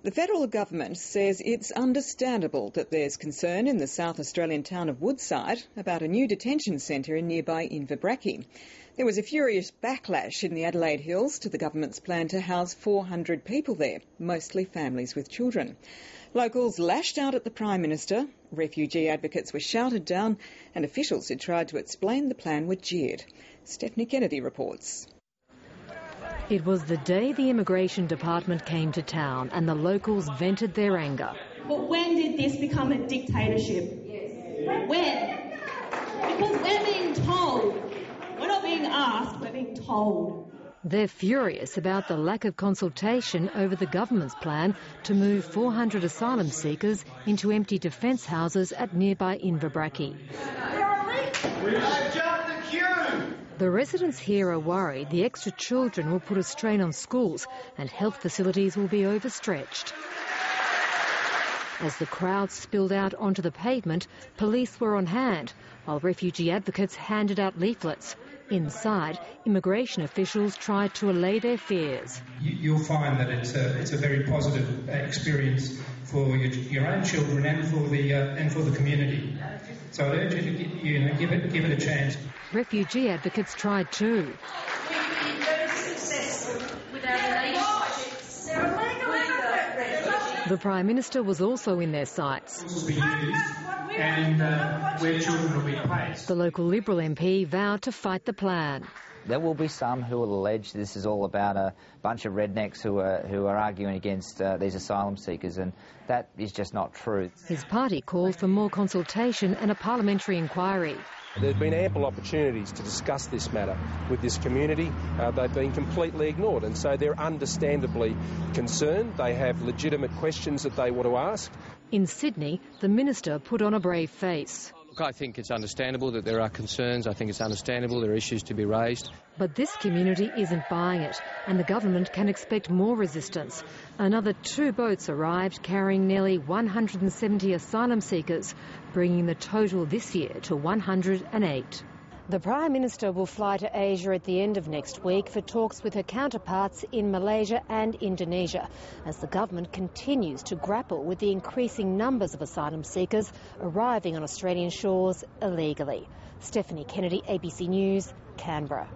The federal government says it's understandable that there's concern in the South Australian town of Woodside about a new detention centre in nearby Inverbrackie. There was a furious backlash in the Adelaide Hills to the government's plan to house 400 people there, mostly families with children. Locals lashed out at the Prime Minister, refugee advocates were shouted down, and officials who tried to explain the plan were jeered. Stephanie Kennedy reports. It was the day the Immigration Department came to town and the locals vented their anger. But when did this become a dictatorship? Yes. When? Because we're being told. We're not being asked, we're being told. They're furious about the lack of consultation over the government's plan to move 400 asylum seekers into empty defence houses at nearby Inverbrackie. We have jumped the queue! The residents here are worried the extra children will put a strain on schools and health facilities will be overstretched. As the crowd spilled out onto the pavement, police were on hand, while refugee advocates handed out leaflets. Inside, immigration officials tried to allay their fears. You'll find that it's a very positive experience for your own children and for the community. So I'd urge you to give it a chance. Refugee advocates tried too. We've been very successful with our relationships. The Prime Minister was also in their sights. Will be used and where children will be placed. The local Liberal MP vowed to fight the plan. There will be some who will allege this is all about a bunch of rednecks who are arguing against these asylum seekers, and that is just not true. His party called for more consultation and a parliamentary inquiry. There have been ample opportunities to discuss this matter with this community. They've been completely ignored, and so they're understandably concerned. They have legitimate questions that they want to ask. In Sydney, the minister put on a brave face. Look, I think it's understandable that there are concerns. I think it's understandable there are issues to be raised. But this community isn't buying it, and the government can expect more resistance. Another 2 boats arrived carrying nearly 170 asylum seekers, bringing the total this year to 108. The Prime Minister will fly to Asia at the end of next week for talks with her counterparts in Malaysia and Indonesia, as the government continues to grapple with the increasing numbers of asylum seekers arriving on Australian shores illegally. Stephanie Kennedy, ABC News, Canberra.